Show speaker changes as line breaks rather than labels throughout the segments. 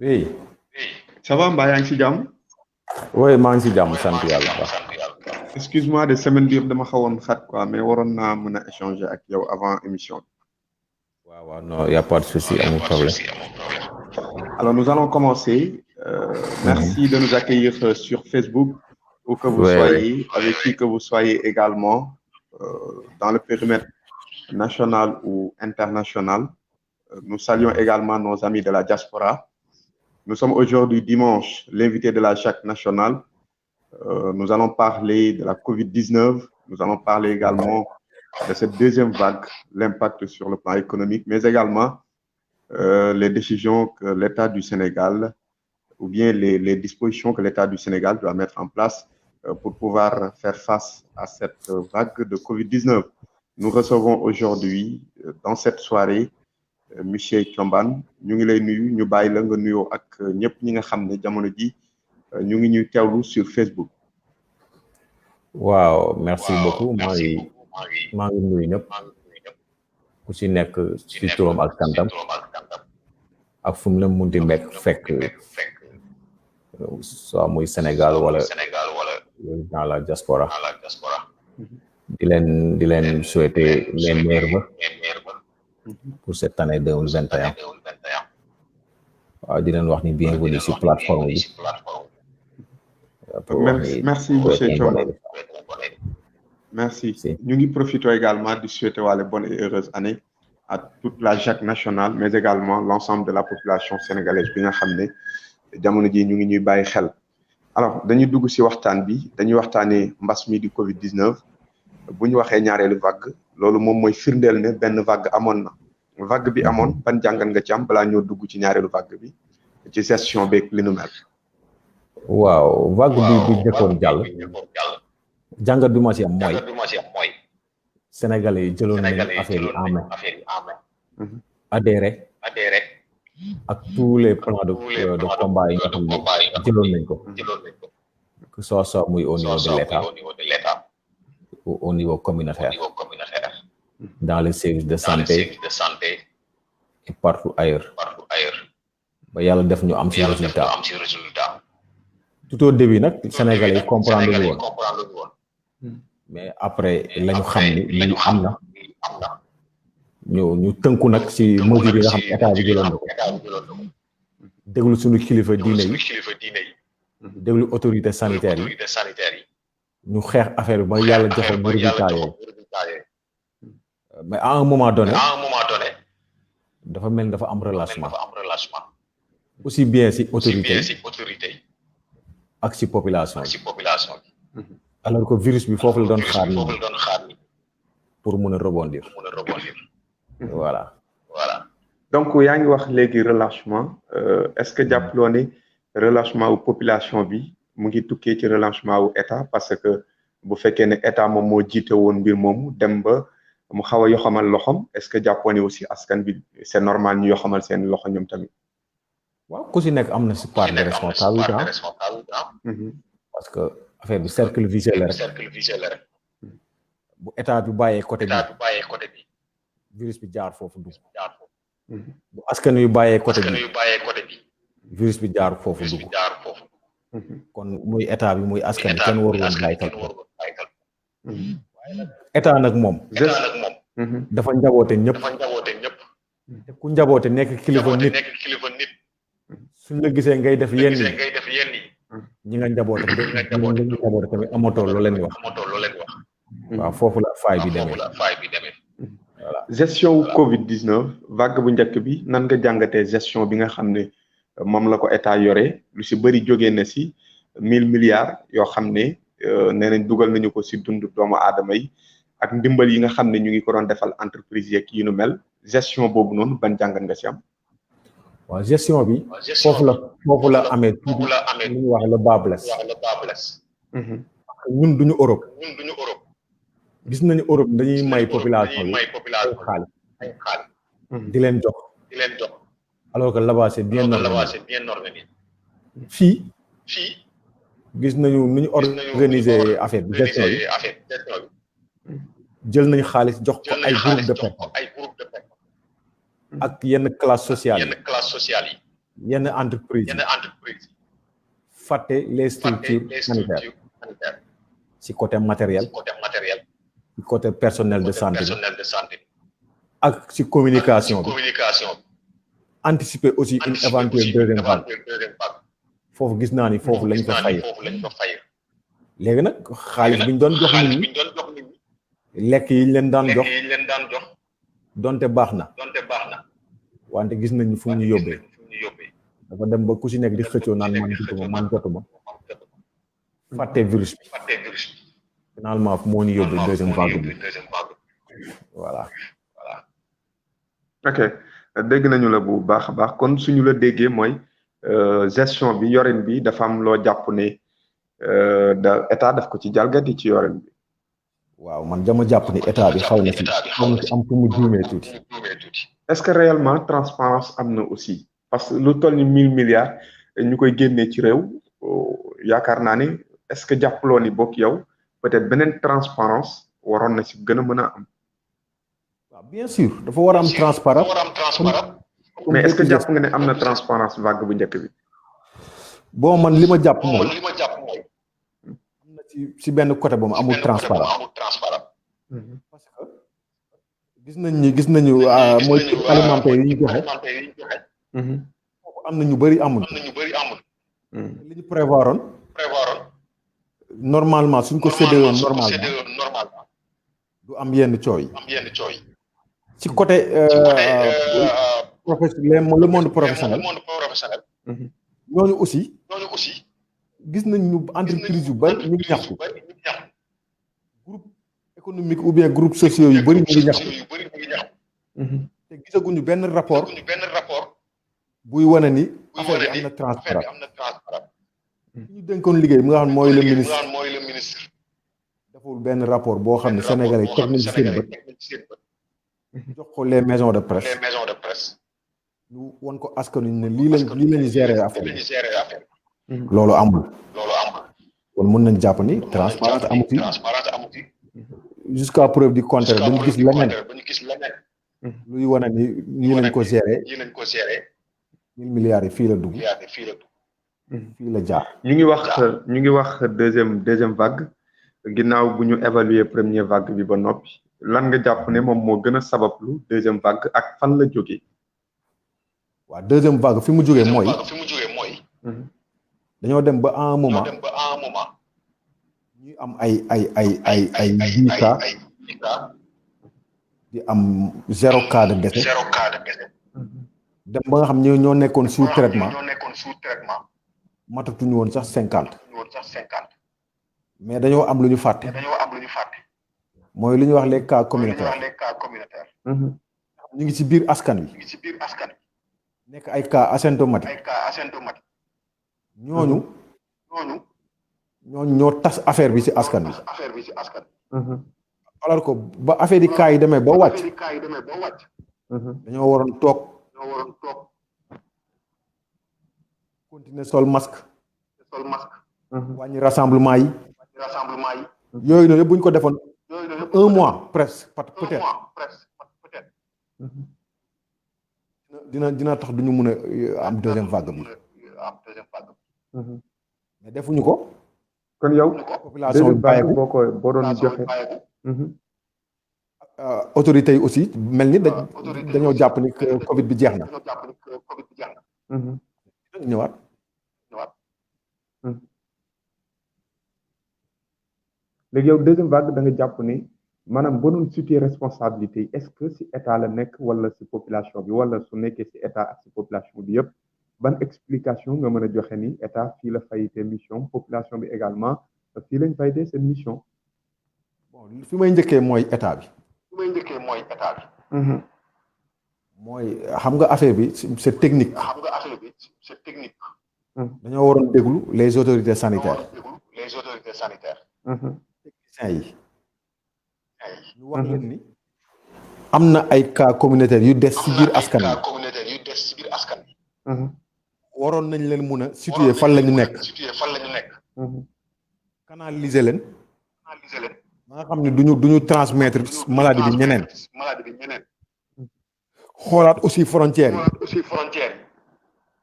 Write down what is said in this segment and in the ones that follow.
Oui,
Ça va mbaa yaa ngi ci jàmm.
oui, maa ngi si jàmm sant yàlla ba.
Excuse-moi de semaine bi yëpp dama xawoon xat quoi mais waroon naa mën a échanger ak yow avant émission bi.
waaw non y a pas de souci amul problème.
Alors nous allons commencer. Merci de nous accueillir sur Facebook, où que vous
Oui, oui.
soyez, avec qui que vous soyez également, dans le périmètre national ou international. Nous saluons également nos amis de la diaspora. Nous sommes aujourd'hui dimanche, l'invité de la Jacques nationale. Nous allons parler de la COVID-19. Nous allons parler également de cette deuxième vague, l'impact sur le plan économique, mais également les décisions que l'État du Sénégal ou bien les dispositions que l'État du Sénégal doit mettre en place pour pouvoir faire face à cette vague de COVID-19. Nous recevons aujourd'hui, dans cette soirée, monsieur Thiomban. Ñu ngi lay nuyu ñu bàyyi la nga nuyoo ak ñëpp ñi nga xam ne jamono ji ñu ngi ñuy teewlu sur Facebook.
waaw merci beaucoup maa ngi nuyu ñëpp ku ci nekk ci turam ak santam ak fu mu la munti nekk fekk soit muy Sénégal wala dans la diaspora di leen souhaiter les meilleurs vœux pour cette année 2021. waaw di leen wax ni bienvenue ci plateforme bi.
Merci monsieur Thiomban. Merci. Ñu ngi profiter également de souhaiter wàlle bonne et heureuse année à toute la Jacques nationale, mais également l'ensemble de la population sénégalaise bi nga xam ne jamono ji ñu ngi ñuy bàyyi xel. Alors dañuy dugg ci waxtaan bi dañuy waxtaanee mbas mi di Covid-19 bu ñu waxee ñaareelu vague loolu moom mooy firndeel ne benn vague amoon na vague bi amoon ban jàngat nga ci am balaa ñoo dugg ci ñaareelu vague bi ci gestion beeg li nu mel.
waaw vague bi bu jëkkoon jàll jàngat bi ma ci am mooy Sénégalais yi jëloon nañu affaire yi en main adhéré ak tous les plans de combat yi nga xam ne jëloon nañ ko que ce soit muy au niveau de l'État ou au niveau communautaire dans les services de santé et partout ailleurs ba yàlla def ñu am ci résultat tout au début nag Sénégalais yi comprendre lu woon mais après lañu xam ni lii am na ñu tënku nag ci mesures yi nga xam ne état bi jëloon na ko déglu suñu kilifa diine yi déglu autorité sanitaire yi ñu xeex affaire bi ba yàlla joxoon ñu résultat yooyu mais à un moment donné dafa mel ni dafa am relâchement aussi bien ci autorité yi ak ci population bi alors que virus bi foofu la doon xaar ni pour mën a rebondir voilà.
Donc yaa ngi wax léegi relâchement est-ce que jàppaloo ne relâchement wu population bi mu ngi tukkee ci relâchement wu état parce que bu fekkee ne état moom moo jiite woon mbir moomu dem ba mu xaw a yoxamal loxom est-ce que jàppoo ne aussi askan bi c'est normal ñu yoxamal seen loxo ñoom tamit.
waaw ku ci nekk am na ci part de responsabilité parce que affaire bi cercle vicieux la rek bu état bi bàyyee côté bi virus bi jaar foofu dugg bu askan wi bàyyee côté bi virus bi jaar foofu dugg kon muy état bi muy askan bi kenn waru woon bàyyi xel état nag moom dafa njaboote ñëpp te ku njaboote nekk kilifa nit suñ la gisee ngay def yenn ñi nga njaboote tamit amatoo loo leen wax waaw foofu la faay bi demee voilà.
Gestion wu Covid-19 vague bu njëkk bi nan nga jàngatee gestion bi nga xam ne moom la ko état yore lu ci bëri jógee na ci 1000 milliards yoo xam ne nee nañ dugal nañu ko ci dund doomu aadama yi ak ndimbal yi nga xam ne ñu ngi ko doon defal entreprise yeeg yi nu mel gestion boobu noonu ban jàngat nga ci am.
waaw gestion bi foofu la amee tuuti lu ñuy wax le bas blesse ñun duñu Europe gis nañu Europe dañuy may population yi xaalis di leen jox alors que là-bas c'est bien organisé fii gis nañu nu ñu organiser affaire bi gestion bi jël nañu xaalis jox ko ay groupe de personnes ak yenn classe sociale yi yenn entreprise fàtte les structures sanitaires ci côté matériel ci côté personnel de santé ak ci communication bi anticiper aussi une éventuelle deuxième vague foofu gis naa ni foofu lañ ko fayir léegi nag xaalis bi ñu doon jox nit ñi lekk yi ñu leen daan jox donte baax na wante gis nañ fu ñu yóbbee dafa dem ba ku ci nekk di xëccoo naan man jotuma fàtte virus bi finalement moo ñu yóbbee deuxième vague bi voilà.
ok dégg nañu la bu baax a baax kon suñu la déggee mooy gestion bi yorin bi dafa am loo jàpp ne da état daf ko ci jalgati ci yorin bi.
waaw man dama jàpp ni état bi xaw na ci am fu mu juumee tuuti.
est-ce que réellement transparence am na aussi parce que lu toll ni 1000 milliards ñu koy génnee ci réew yaakaar naa ni est-ce que jàppaloo ni bokk yow peut-être beneen transparence waroon na ci gën a mën a am.
waaw bien sûr dafa war a am transparence
mais est-ce que jàpp nga ne am na transparence vague bu njëkk bi.
bon man li ma jàpp mooy am na ci benn côté boobu amul transparence parce que gis nañu mooy alimentaire yi ñu joxe am na ñu bëri amul li ñu prévoiroon normalement suñ ko séddeewoon normalement du am yenn cooy ci côté le monde professionnel ñooñu aussi gis nañ ñu entreprise yu bari ñu ngi ñaxtu groupe économique ou bien groupe sociaux yu bari ñu ngi ñaxtu te gisaguñu benn rapport buy wane ni affaire bi am na transparence ñu dénkoon liggéey mu nga xam ne mooy le ministre deful benn rapport boo xam ne Sénégalais teg nañ ci seen bët jox ko les maisons de presse ñu won ko askan wi ne lii lañu gérer affaire bi loolu amul kon mën nañ jàpp ni transparence amu fi jusqu'à preuve du contraire ba ñu gis leneen luy wane ni nii lañ ko gérer 1000 milliards yi fii la dugg fii la jaar.
ñu ngi wax deuxième vague ginnaaw bu ñu évaluer première vague bi ba noppi lan nga jàpp ne moom moo gën a sabablu deuxième vague ak fan la jógee.
waaw deuxième vague fi mu jógee mooy dañoo dem ba à un moment ñuy am ay 10 cas di am 0 cas de décès dem ba nga xam ñoo nekkoon sous traitement matatuñu woon sax 50 mais dañoo am lu ñu fàtte mooy lu ñuy wax les cas communautaires ñu ngi ci biir askan wi nekk ay cas asymptomatiques ñooñu ñoo tas affaire bi ci askan wi alors que ba affaire yi cas yi demee ba wàcc dañoo waroon toog continuer sol masque wàññi rassemblement yi yooyu noonu yëpp bu ñu ko defoon 1 mois presque peut-être dina tax duñu mën a am deuxième vague bi mais defuñu ko.
kon yow
population bi bàyyeeku
boo doon joxe.
autorités yi aussi mel ni dañoo jàpp ni Covid bi jeex na. ñëwaat.
léegi yow deuxième vague da nga jàpp ni maanaam boo doon situer responsabilité yi est-ce que si état la nekk wala si population bi wala su nekkee si état ak si population bi yëpp ban explication nga mën a joxe ni état fii la fayite mission population bi également fii lañ fayite seen mission.
bon fi may njëkkee mooy état bi. mooy xam nga affaire bi c'est technique. dañoo waroon déglu les autorités sanitaires. techniciens yi. ñu wax leen ni. am na ay cas communautaires yu des ci biir askan wi. waroon nañ leen mun a situer fan la ñu nekk. canaliser leen. ba nga xam ne duñu transmettre maladie bi ñeneen. xoolaat aussi frontières yi.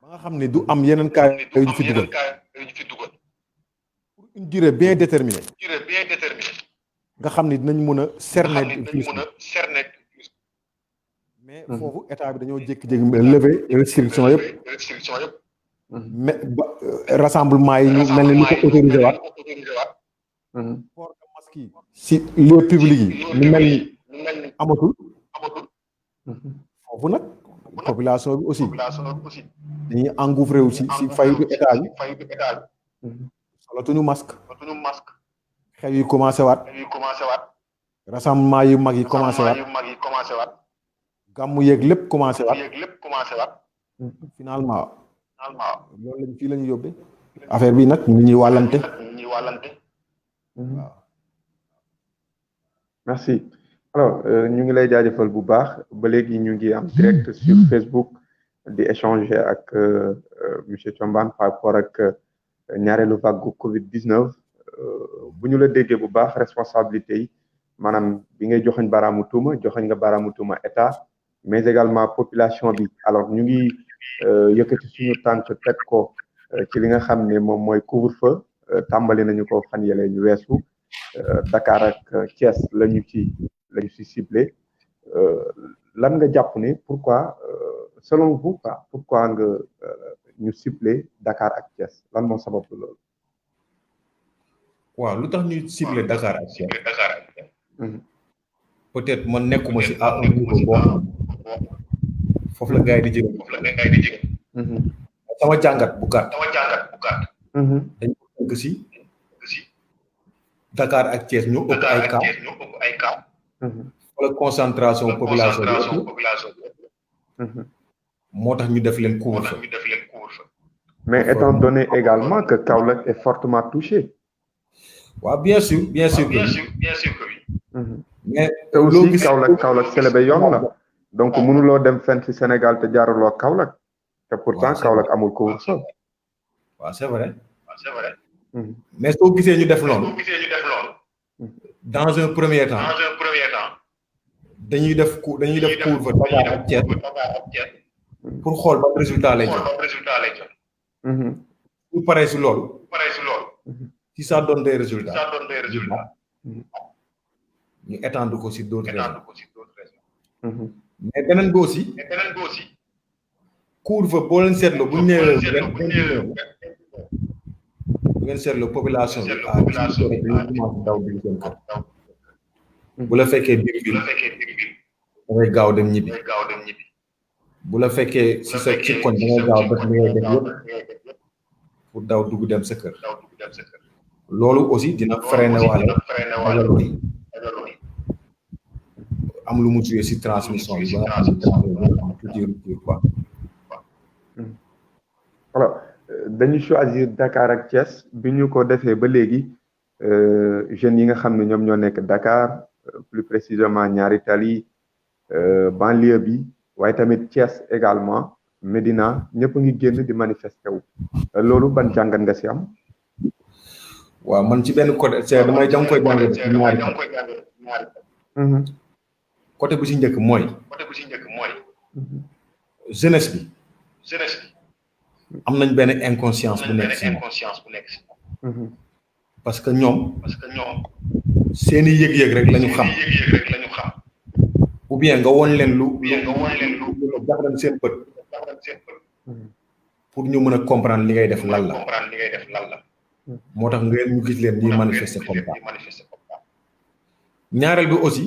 ba nga xam ne du am yeneen cas yu ñu fi dugal pour une durée bien déterminée nga xam ne dinañ mën a cerner mais foofu état bi dañoo jékki-jékki lever restriction yëpp mais rassemblement yi ñu mel ni lu ko autorisé waat port de masque yi si lieu public yi ñu mel ni amatul foofu nag population bi aussi dañuy engouffré aussi si fayitu état bi solatuñu masque xew yi commencé waat rassemblement yu mag yi commencé waat gàmmu yeeg lépp commencé waat finalement loolu lañ fii la ñu yóbbee affaire bi nag ñu ñuy wàllante
waaw merci alors ñu ngi lay jaajëfal bu baax ba léegi ñu ngi am direct sur Facebook di échanger ak monsieur Thiombane par rapport ak ñaareelu vague Covid-19 bu ñu la déggee bu baax responsabilité yi maanaam bi ngay joxoñ baraamu tuuma état mais également population bi alors ñu ngi yëkkati suñu tànk teg ko ci li nga xam ne moom mooy couvre-feu tàmbali nañu ko fan yële ñu weesu Dakar ak Thiès lañu ci ciblé lan nga jàpp ne pourquoi selon vous pourquoi nga ñu ciblé Dakar ak Thiès lan moo sabab loolu.
waaw lu tax ñu ciblé Dakar ak Thiès peut-être man nekkuma si à un niveau boo xam foofu la gars yi di jël sama jàngat bu gàtt dañ ko tënk si Dakar ak Thiès ñu ëpp ay cas wala concentration population bi moo tax ñu def leen couvre-feu
mais étant donné également que Kaolack est fortement touché.
waaw bien sûr que oui. Mais
te aussi Kaolack célébé yoon la donc mënuloo dem fenn ci Sénégal te jaaruloo Kaolack te pourtant Kaolack amul couvre-feu.
waaw c'est vrai mais soo gisee ñu def loolu dans un premier temps dañuy def couvre-feu Dakar ak Thiès pour xool ban résultat lay jox su paree si loolu si ça donne des résultats ñu étendre ko si d'autres régions mais beneen bi aussi couvre-feu boo leen seetloo bu ñu nee bu ngeen seetloo population bi dañuy commencé daw bi seen kër bu la fekkee biir ville dangay gaaw dem ñibbi bu la fekkee si sa ci koñ dangay gaaw def li ngay def yëpp pour daw dugg dem sa kër loolu aussi dina freiner waale am lu mu joué si transmission bi ba nga xam ne quoi.
alors dañu choisir Dakar ak Thiès bi ñu ko defee ba léegi jeunes yi nga xam ne ñoom ñoo nekk Dakar plus précisément Ñaari Tali banlieue bi waaye tamit Thiès également Médina ñëpp ngi génn di manifester wu loolu ban jàngat nga si am.
waaw man ci benn côté dama koy jàngat ci ñaari côté bu ci njëkk mooy jeunesse bi am nañ benn inconscience bu nekk si parce que ñoom seeni yëg-yëg rek lañu xam ou bien nga woon leen lu jax leen seen bët pour ñu mën a comprendre li ngay def lan la moo tax ngeen ñu gis leen ñuy manifester comme ça ñaareel bi aussi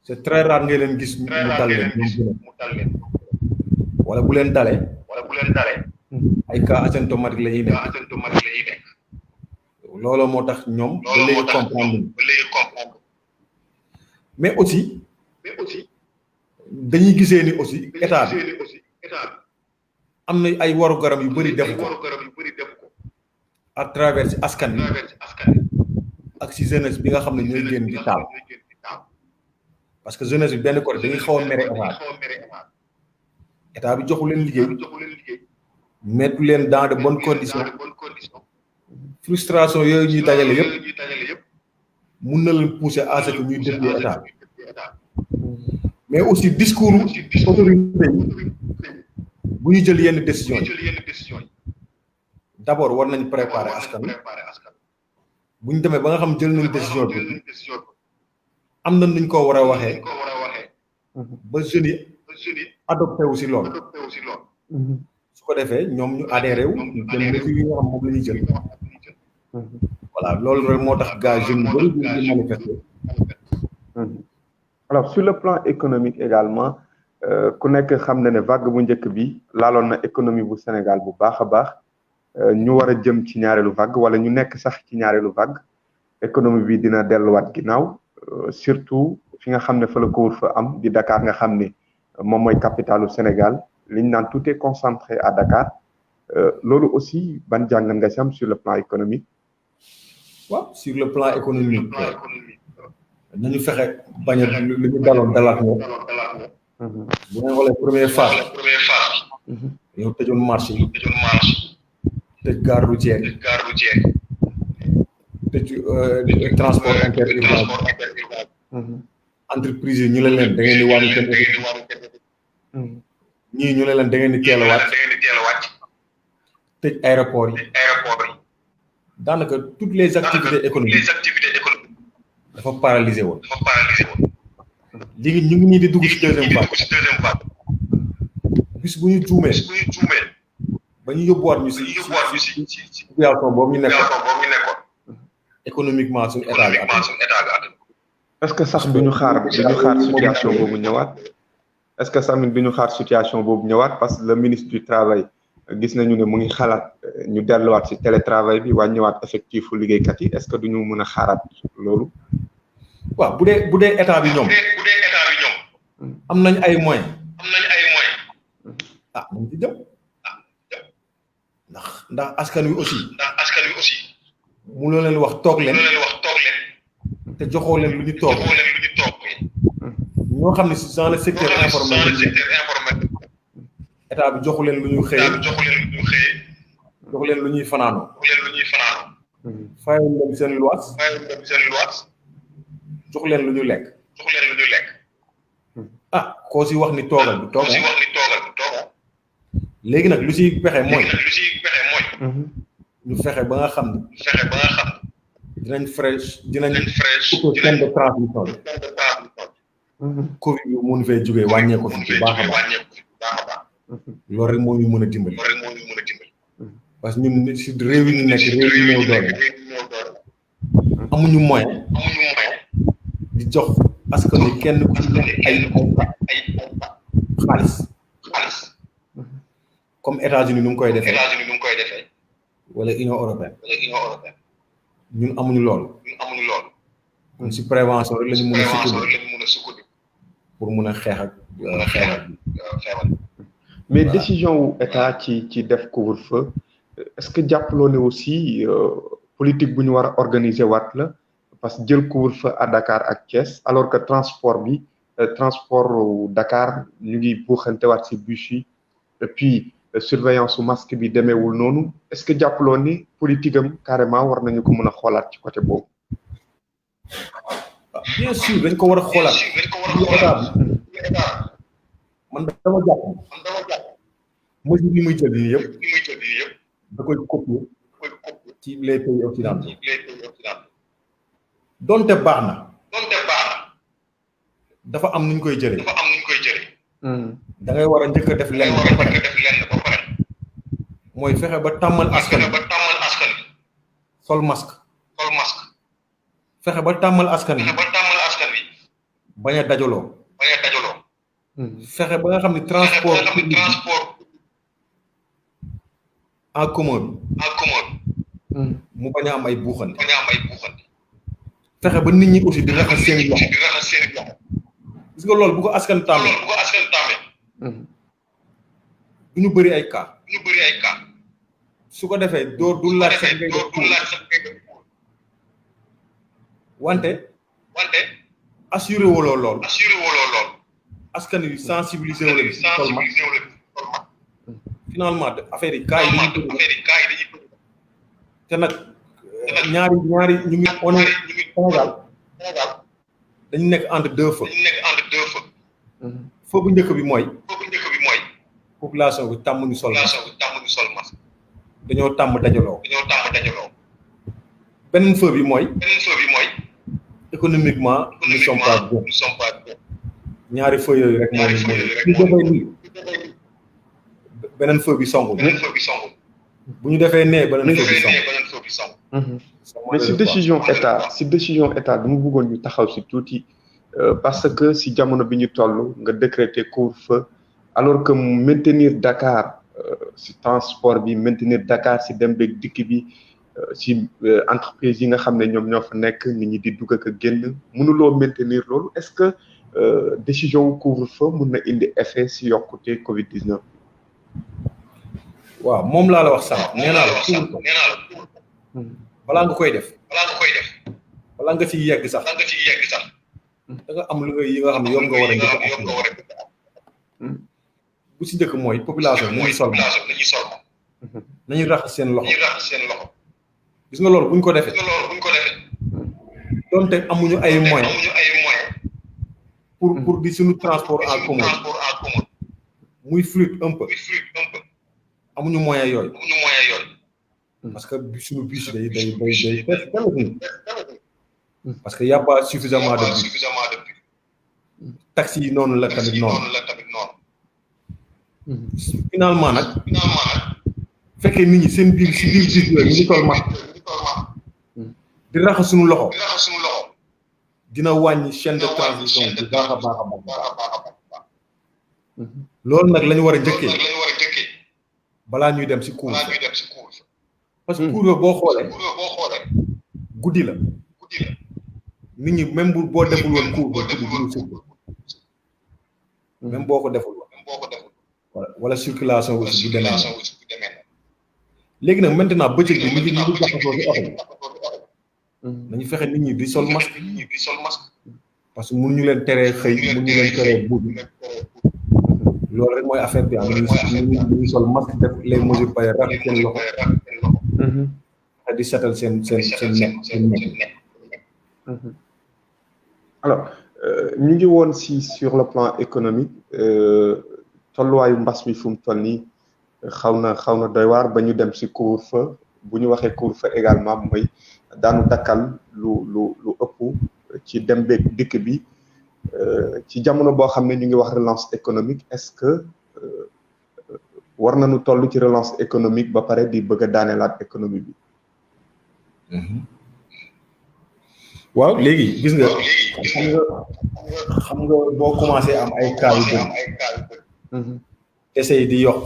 c'est très rare ngeen leen gis mu dal leen wala bu leen dalee ay cas asymptomatique la ñuy nekk loolu moo tax ñoom ba léegi comprendre mais aussi dañuy gisee ni aussi état bi am na ay waru garam yu bëri def ko à travers ci askan bi ak ci jeunesse bi nga xam ne ñooy génn di taal parce que jeunesse bi benn côté dañuy xaw a mere état bi joxu leen liggéey mettu leen dans de bonnes conditions frustration yooyu ñuy dajale yëpp mun na leen pousser à ce que ñuy défier état bi mais aussi discours autorité yi bu ñu jël yenn décision d'abord war nañ préparer askan bu ñu demee ba nga xam jël nañ décision bi am na nuñ ko war a waxee ba jeunes yi adopté wu si loolu su ko defee ñoom ñu adhéré wu ñu jël mesures yi nga xam moom la ñuy jël voilà loolu rek moo tax gars jeunes yu bëri di manifester.
Alors sur le plan économique également ku nekk xam na ne vague bu njëkk bi laaloon na économie bu Sénégal bu baax a baax ñu war a jëm ci ñaareelu vague wala ñu nekk sax ci ñaareelu vague économie bi dina delluwaat ginnaaw surtout fi nga xam ne fa la couvre-feu am di Dakar nga xam ne moom mooy capitalu Sénégal li ñu naan tout est concentré à Dakar loolu aussi ban jàngat nga si am sur le plan économique.
waaw sur le plan économique nañu fexe bañ a lu ñu daloon dalaat ñoom. bu ñu xoolee première phase yow tëjoon marché yi tëj gare routière tëj transport interurbain entreprise yi ñu ne leen da ngeen di wàññi seen ñii ñu ne leen da ngeen di teel a wàcc tëj aéroport yi daanaka toutes les activités économiques dafa paralysé woon léegi ñu ngi nii di dugg ci deuxième vague bis bu ñu juumee ba ñu yóbbuwaat ñu si situation boobu ñu nekkoon économiquement suñu état bi
est-ce que sax duñu xaar situation boobu ñëwaat est-ce que sax duñu xaar situation boobu ñëwaat parce que le ministre du travail gis nañu ne mu ngi xalaat ñu delluwaat ci télétravail bi wàññiwaat effectifu liggéeykat yi est-ce que duñu mën a xaaraat loolu.
waaw bu dee état bi ñoom am nañ ay moyens ah nañ ci jëm ndax askan wi aussi mu loo leen wax toog leen te joxoo leen lu ñu toog ñoo xam ne si dans le secteur informel état bi joxu leen lu ñu xëyee joxu leen lu ñuy fanaanoo fayal leen seen luwaas jox leen lu ñu lekk ah koo si wax ni toogal du toogal léegi nag lu si pexe mooy ñu fexe ba nga xam ne dinañ couper chaîne de transmission bi Covid bi mun fee jógee wàññeeku fi bu baax a baax loolu rek moo ñu mën a dimbali parce que ñun si réew yi ñu nekk réew yi néew doole amuñu moyen di jox askan wi kenn ku ci nekk ay xaalis comme États-Unis nu mu koy defee wala Union européenne ñun amuñu loolu ñun si prévention rek la ñu mën a sukkandiku pour mun a xeex ak feebar bi.
mais décision wu état ci def couvre-feu est-ce que jàppaloo ne aussi politique bu ñu war a organiser waat la parce que jël couvre-feu à Dakar ak Thiès alors que transport Dakar ñu ngi buuxante waat ci bus yi et puis surveillance su masque bi demeewul noonu est-ce que jàppaloo ni politique am carrément war nañu ko mën a xoolaat ci côté boobu.
bien sûr dañ ko war a xoolaat man dama jàpp mesure yi muy jël nii yëpp da koy copier ci les pays occidentaux donte baax na dafa am nuñ koy jëlee da ngay war a njëkk a def lenn ba pare mooy fexe ba tàmmal askan sol masque fexe ba tàmmal askan wi bañ a dajaloo fexe ba nga xam ne transport en commun mu bañ a am ay buuxante fexe ba nit ñi aussi di raxas seen loxo gis nga loolu bu ko askan tàmmee du ñu bëri ay cas su ko defee du laaj sax ngay def wante assuré woloo lool askan wi sensibilisé wu leen finalement affaire yi cas yi dañuy te nag ñaari ñu ngi on est Sénégal dañu nekk entre deux feux feu bu njëkk bi mooy population bi tàmmuñu sol masque dañoo tàmm dajaloo beneen feu bi mooy économiquement nous sommes pas bien ñaari feu yooyu rek mooy beneen feu bi songul bu ñu defee nee beneen feu bi song
mais si décision état dama bëggoon ñu taxaw si tuuti parce que si jamono bi ñu toll nga décréter couvre-feu alors que maintenir Dakar si transport bi maintenir Dakar si dem beeg dikk bi si entreprise yi nga xam ne ñoom ñoo fa nekk nit ñi di dugg ak a génn mënuloo maintenir loolu est-ce que décision couvre-feu mun na indi effet si yokkute Covid 19.
waaw moom laa la wax sànq nee naa la couvre-feu balaa nga koy def balaa nga ci yegg sax da nga am lu nga yi nga xam ne yow nga war a njëkk bu si njëkk mooy population nañuy sol nañu raxas seen loxo gis nga loolu buñ ko defee donte amuñu ay moyens pour di suñu transport en commun muy fluide un peu amuñu moyens yooyu parce que suñu bus day parce que y a pas suffisamment de bus taxi yi noonu la tamit noonu finalement nag fekkee nit ñi seen biir si biir bus yooyu ñu ngi sol masque di raxas suñu loxo dina wàññi chaîne de transmission bu baax a baax loolu nag la ñu war a njëkkee balaa ñuy dem si couvre-feu parce que couvre-feu boo xoolee guddi la nit ñi même boo deful woon couvre-feu guddi même boo ko deful woon wala circulation aussi bu demee léegi nag maintenant bëccëg bi ñu ngi jaxasoo si oto bi nañu fexe nit ñi di sol masque parce que mënuñu leen teree xëy mënuñu leen teree buddi loolu rek mooy affaire bi am ñu sol masque def les mesures barrières raxas seen loxo di setal seen nekk
alors ñu ngi woon si sur le plan économique tolluwaayu mbas mi fu mu toll nii xaw na doy waar ba ñu dem si couvre-feu bu ñu waxee couvre-feu également mooy daanu dakkal lu ëpp ci dem beeg dikk bi ci jamono boo xam ne ñu ngi wax relance économique est-ce que war nañu toll ci relance économique ba pare di bëgg a daaneelaat économie bi.
waaw léegi gis nga xam nga boo commencé am ay cas yu bëri essayer di yokk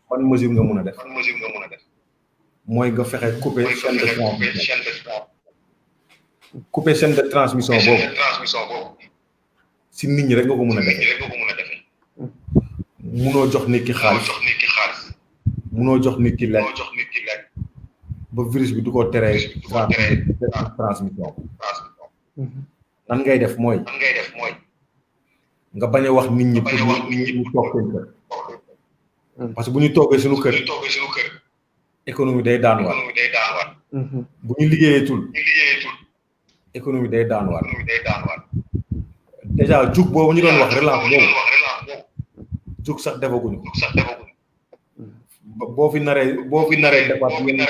ban mesure nga mën a def mooy nga fexe couper chaîne de transmission boobu si nit ñi rek nga ko mën a defee munoo jox nit ki xaalis munoo jox nit ki lekk ba virus bi du ko teree transmission nan ngay def mooy nga bañ a wax nit ñi pour ñu toog seen kër parce que bu ñu toogee suñu kër économie day daanuwaat bu ñu liggéeyatul économie day daanuwaat déjà jug boobu ñu doon wax relance boobu jug sax defaguñu boo fi naree defaat yenn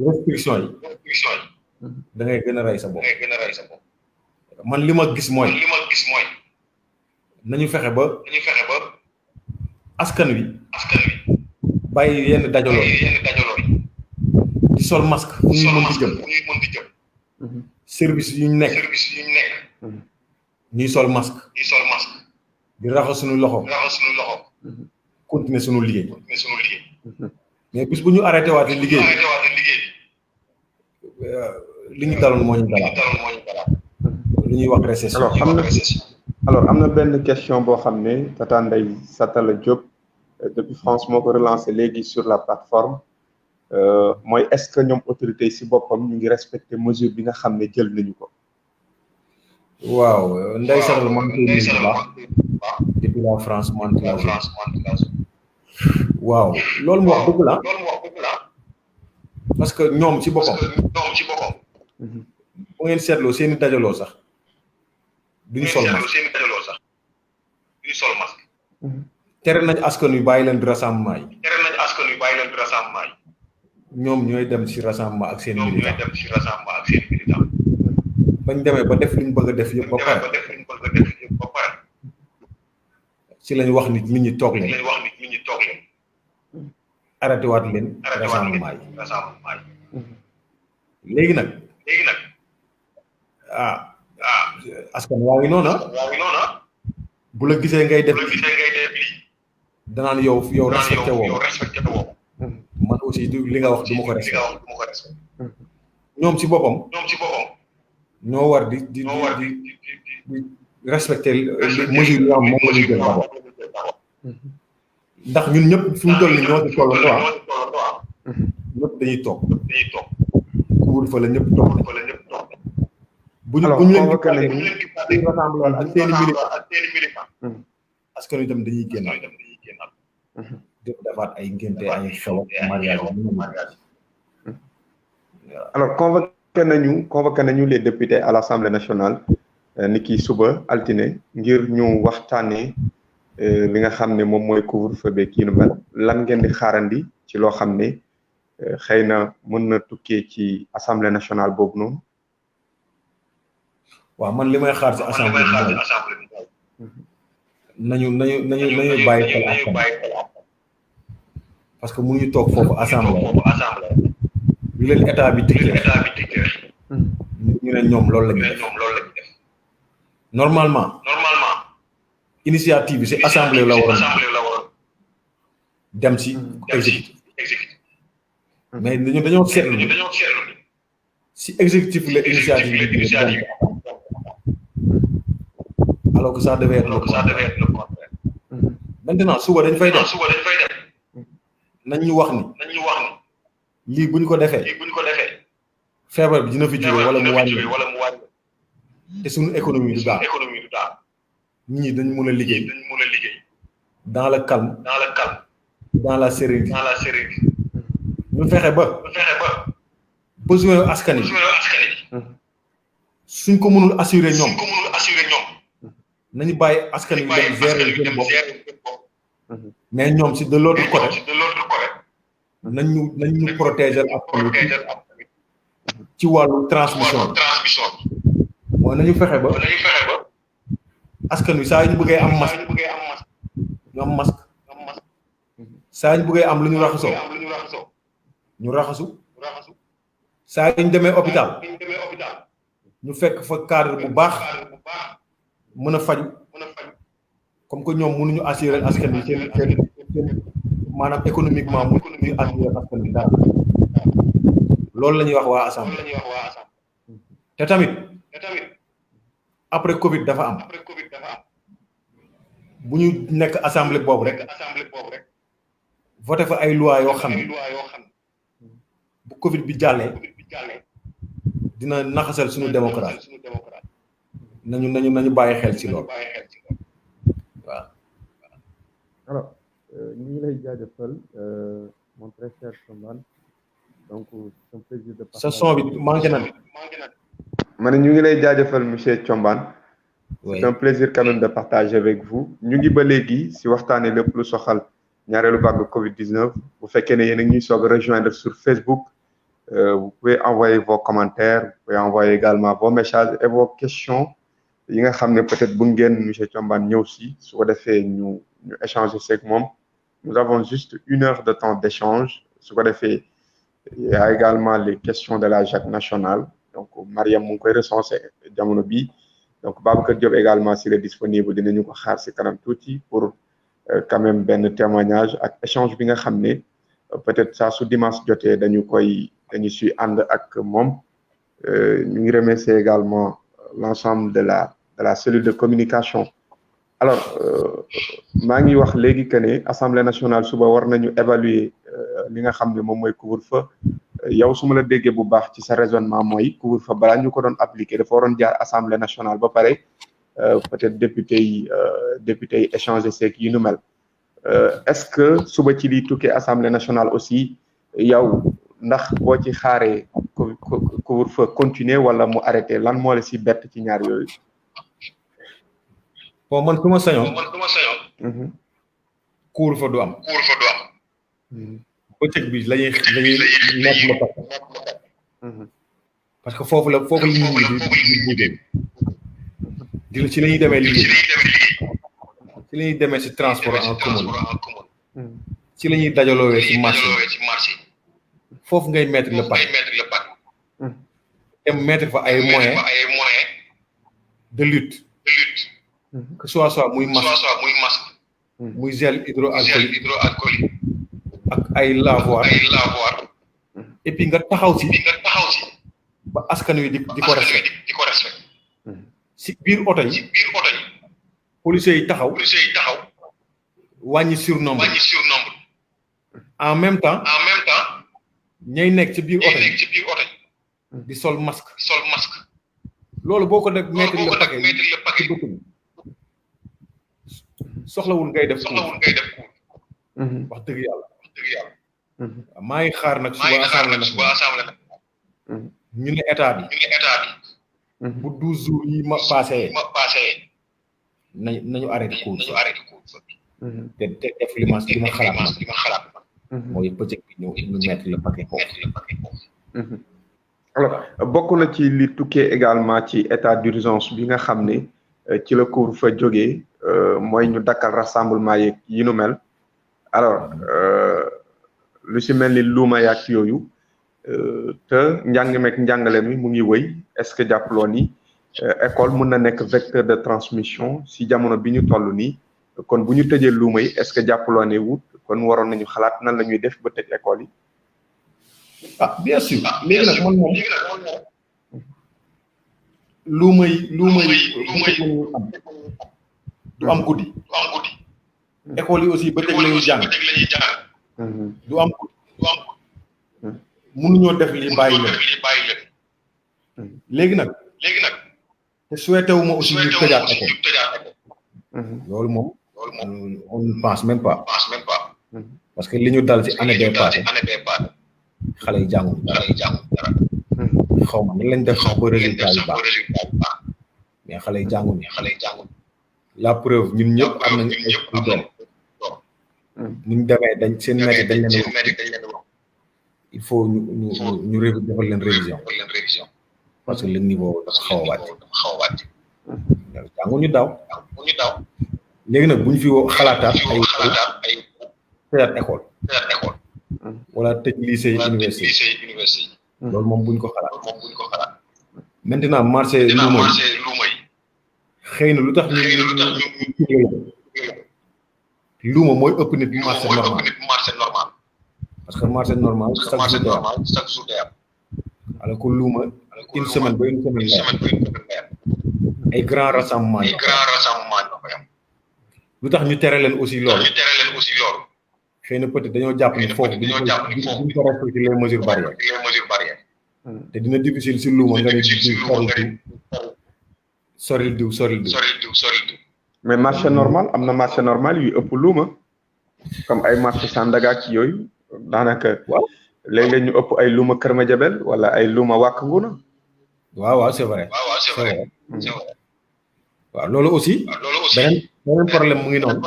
restriction yi da ngay gën a rey sa bopp man li ma gis mooy nañu fexe ba askan wi bàyyi yenn dajaloo di sol masque fu ñuy mën di jëm service yu ñu nekk ñuy sol masque di raxas suñu loxo continuer suñu liggéey mais bis bu ñu arrêté waatee liggéey li ñu daloon moo ñu dalaat li ñuy wax récession.
alors am na benn question boo xam ne Tata Ndeye Satala Diop depuis France moo ko relancé léegi sur la plateforme mooy est-ce que ñoom autorités yi si boppam ñu ngi respecté mesure bi nga xam ne jël nañu ko.
waaw Ndeye Satala man koy nuyu bu baax depuis la France man waaw loolu mu wax dëgg la parce que ñoom ci boppam bu ngeen seetloo seeni dajaloo sax duñu sol masque tere nañ askan wi bàyyi leen rassemblement yi.
tere nañ askan wi bàyyi leen rassemblement yi.
ñoom ñooy dem ci rassemblement ak seen
ñoom
militant.
ñooy dem ci rassemblement ak seen militant.
bañ demee ba def liñ bëgg a def yëpp ba pare. ci lañ wax nit ñi toog leen. arrêté waat leen rassemblement yi. léegi nag. askan waa ngi noona. bu la gisee ngay def danaan yow respecté woo. man aussi li nga wax du ma ko respecté. ñoom ci boppam. ñoo war di respecté mesure yi am moom la ñuy jël d'abord. ndax ñun ñëpp fu mu toll nii ñoo ci tolloo ñëpp dañuy toog. couvre-feu la ñëpp toog. bu ñu leen di rassembler ak seeni militant askan wi itam dañuy génnaat def defaat ay ngénte ay xew ak mariage.
alors convoqué nañu les députés à l'Assemblée nationale ni ki suba altine ngir ñu waxtaanee li nga xam ne moom mooy couvre-feu beeg kii nu mel lan ngeen di xaarandi ci loo xam ne xëy na mën na tukkee ci Assemblée nationale boobu noonu.
waaw man li may xaar ci assemblée bi nañu bàyyi xel askan parce que mënuñu toog foofu assemblée li leen état bi dicté ñu ne ñoom loolu la ñuy def normalement initiative bi ci assemblée la waroon dem ci exécutif mais dañoo seetlu ci exécutif la initiative bi alors que ça devait être le contraire. Maintenant suba dañ fay dem nañ ñu wax ni lii buñ ko defee feebar bi dina fi jóge wala mu wàññi te suñu économie du daal nit ñi dañ mën a liggéey dans le calme dans la sérénité ñu fexe ba besoin askan yi suñ ko mënul assurer ñoom nañu bàyyi askan wi dem gérer seen bopp mais ñoom si de l'autre côté nañ ñu protéger askan wi ci wàllu transmission mooy nañu fexe ba askan wi saa yu ñu bëggee am masque ñu am masque saa yu ñu bëggee am lu ñu raxasoo ñu raxasu saa yu ñu demee hôpital ñu fekk fa cadre bu baax mën a faju comme que ñoom mënuñu assurer askan wi seen maanaam économiquement mënuñu assurer askan wi dara loolu la ñuy wax waa assemblée te tamit après Covid dafa am bu ñu nekk assemblée boobu rek voté fa ay loi yoo xam ne bu Covid bi jàllee dina naxasal suñu démocratie nañu bàyyi xel ci loolu waaw.
alors ñu ngi lay jaajëfal mon très cher Chombane donc c'est un plaisir de
sa son bi manqué na.
ma ne ñu ngi lay jaajëfal monsieur Chombane. c'est un plaisir quand même de partager avec vous ñu ngi ba léegi si waxtaanee lépp lu soxal ñaareelu vague Covid-19 bu fekkee ne yéen a ngi ñuy soog a rejoindre sur Facebook vous pouvez envoyer vos commentaires vous pouvez envoyer également vos messages et vos questions. yi nga xam ne peut-être bu ngeen monsieur Chombane ñëw si su ko defee ñu échanger avec moom nous avons juste 1 heure de temps d'échange su ko defee il y a également les questions de la JAC nationale donc Mariam mu ngi koy recenser jamono bi donc Babacar Diop également s'il est disponible dinañu ko xaar si kanam tuuti pour quand même benn témoignage ak échange bi nga xam ne peut-être saa su dimanche jotee dañu suy ànd ak moom ñu ngi remercier également l'ensemble de la cellule de communication alors maa ngi wax léegi que ne Assemblée nationale suba war nañu évaluer li nga xam ne moom mooy couvre-feu yow su ma la déggee bu baax ci sa raisonnement mooy couvre-feu balaa ñu ko doon appliquer dafa waroon jaar Assemblée nationale ba pare peut-être député yi échanger seeg yu nu mel est-ce que suba ci li tukkee Assemblée nationale aussi yow ndax boo ci xaaree couvre-feu continuer wala mu arrêté lan moo la si bett ci ñaar yooyu.
bon man su ma sañoon couvre-feu du am bëccëg bi lañuy nekk la parce que foofu la nit ñi di ci lañuy demee liggéey ci lañuy demee ci transport en commun ci lañuy dajaloowee ci marché foofu ngay mettre le paquet dem mettre fa ay moyens de lutte que soit muy masque muy gel hydroalcoolique ak ay lavoir et puis nga taxaw ci ba askan wi di ko respecté ci biir oto yi policiers yi taxaw wàññi surnombre en même temps ñay nekk ci biir oto yi di sol masque loolu boo ko def mettre le paquet ci bëtt bi soxlawul ngay def wax dëgg yàlla maa ngi xaar nag suba assemblée ñu ne état bi bu 12 jours yi ma passé nañu arrêté couvre-feu te def li ma xalaat mooy bëccëg bi ñu mettre le paquet foofu.
alors bokk na ci li tukkee également ci état d'urgence bi nga xam ne ci la couvre-feu jógee mooy ñu dakkal rassemblement yeeg yi nu mel alors lu si mel ni luuma yaak yooyu te njàng meek njàngale mi mu ngi wëy est-ce que jàppaloo ni école mën na nekk vecteur de transmission si jamono bi ñu toll nii kon bu ñu tëjee luuma yi est-ce que jàppaloo ne wut kon waroon nañu xalaat nan la ñuy def ba tëj école yi.
ah bien sûr léegi nag man moom luuma yi am du am guddi école yi aussi bëccëg la ñuy jàng du am guddi mënuñoo def li bàyyi leen léegi nag te souhaité wu ma aussi ñu tëjaat école loolu moom on ne pense même pas parce que li ñu dal ci année bee passé xale yi jànguñu dara xaw ma nan lañ def sax ba résultat yu baax mais xale yi jànguñu la preuve ñun ñëpp am nañu ay doom ñu demee dañ seen maître dañ leen wax il faut ñu defal leen révision parce que le niveau dafa xaw a wàcc jànguñu daaw léegi nag bu ñu fi xalaataat ay tëjaat école wala tëj lycée université loolu moom buñ ko xalaat maintenant marché luuma yi xëy na lu tax luuma mooy ëpp nit marché normal parce que marché normal chaque jour day am alors que luuma une semaine ba une semaine ay grand rassemblement lu tax ñu tere leen aussi loolu xëy na peut-être dañoo jàpp ni foofu duñ ko respecter les mesures barrières te dina difficile si luuma nga ne soril diw
mais marché normal am na marché normal yu ëpp luuma comme ay marché Sandaga ak yooyu daanaka léeg-léeg ñu ëpp ay luuma Kër Madiabel wala ay luuma Wàkk Nguna
waaw c'est vrai waaw loolu aussi beneen problème mu ngi noonu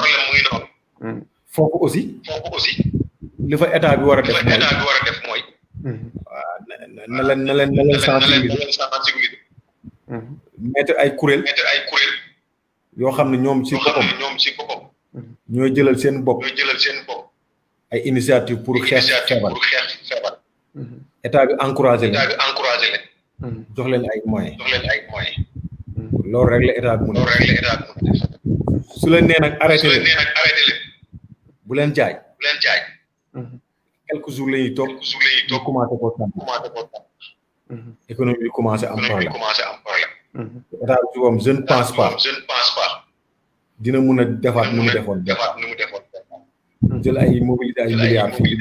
foofu aussi li fa état bi war a def mooy waaw na leen sensibiliser mettre ay kuréel yoo xam ne ñoom ci boppam ñooy jëlal seen bopp ay initiative pour xeex feebar état bi encouragé leen jox leen ay moyens loolu rek la état bi mun a def su leen nee nag arrêté leen bu leen jaay quelques jours la ñuy toog ñu commencé ko sant économie bi commencé am problème état bi ci boppam je ne pense pas dina mun a defaat nu mu defoon jël ay mobilité ay milliards fii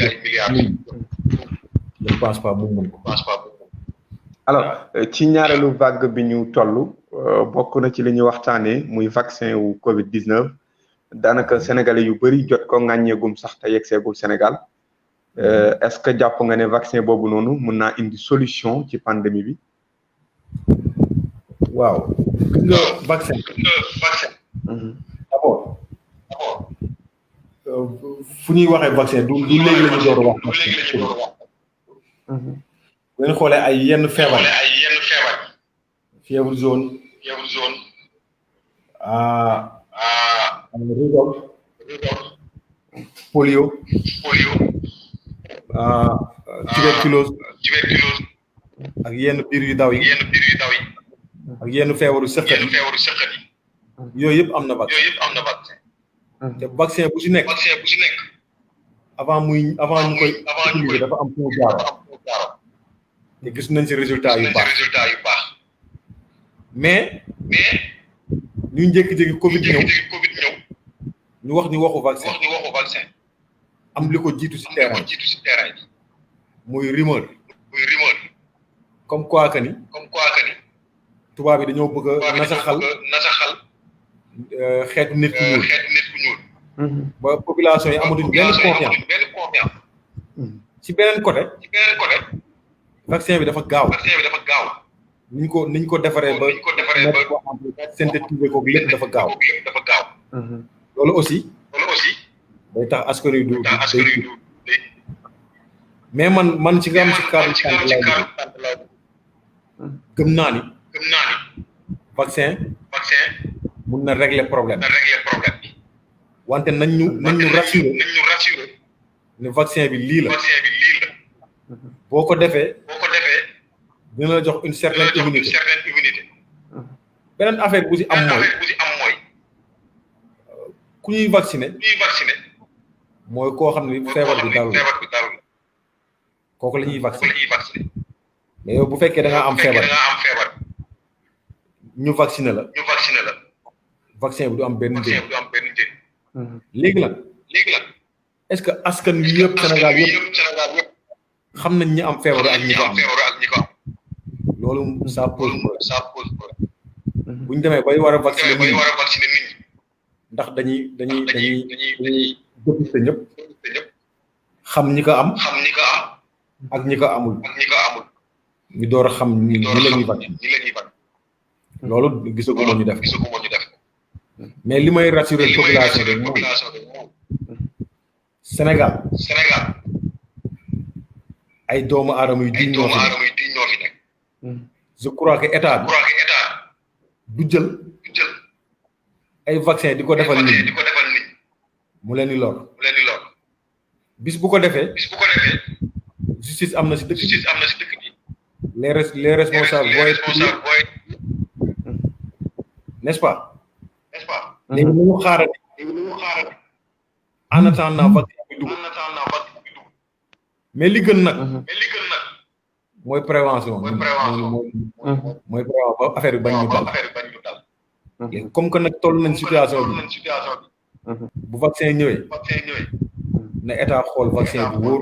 je ne pense pas mu mun ko
alors ci ñaareelu vague bi ñu toll bokk na ci li ñuy waxtaanee muy vaccin wu Covid 19 daanaka sénégalais yu bëri jot ko ŋàññeegum sax te yeggseegul Sénégal est-ce que jàpp nga ne vaccin boobu noonu mun naa indi solution ci pandémie bi.
waaw gis nga vaccin. d'abord fu ñuy waxee vaccin du léegi la ñu door a wax. bu ngeen xoolee ay yenn feebar. fièvre jaune. rougeole. polio. tuberculose. ak yenn biir yu daw yi. ak yenn feebaru sëqat yi. yooyu yëpp am na vaccin. te vaccin bu ci nekk. avant ñu koy utiliser dafa am fu mu jaar. te gis nañ ci résultat yu baax. mais ñu jékki-jékki Covid ñëw ñu wax ni waxu vaccin am li ko jiitu ci terrain muy rumeur comme quoi que ni tubaab yi dañoo bëgg a nasaxal xeetu nit ku ñuul ba population yi amatuñ benn confiance ci beneen côté vaccin bi dafa gaaw niñ ko defaree ba mettre ko en place synthétiser ko lépp dafa gaaw loolu aussi day tax askan wi du mais man ci nga am ci cadre santé lay gëm naa ni vaccin mun na régler problème wante nañ ñu rassurer ne vaccin bi lii la boo ko defee dina la jox une certaine immunité beneen affaire bu ci am mooy ku ñuy vacciner mooy koo xam ne feebar bi dalul kooku la ñuy vacciner mais yow bu fekkee da nga am feebar ñu vacciner la vaccin bi du am benn njëriñ léegi nag est-ce que askan wi yëpp Sénégal yëpp xam nañ ñi am feebar ak ñi ko am loolu ça pose problème bu ñu demee bay war a vacciner nit ñi ndax dañuy dépister ñëpp xam ñi ko am ak ñi ko amul ñu door a xam ñi la ñuy vacciner loolu gisaguma ñu def mais li may rassurer population bi moom Sénégal ay doomu aadama yu diñ ñoo fi nekk je crois que état bi du jël ay vaccin di ko defal nit ñi mu leen di lor bis bu ko defee justice am na si dëkk bi les responsables vont être punis n'est-ce pas léegi nu mu xaarati en attendant vaccin bi dugg mais li gën nag mooy prévention mooy prévention ba affaire bi bañ ñu dal léegi comme que nag toll nañ situation bi bu vaccin ñëwee na état xool vaccin bu wóor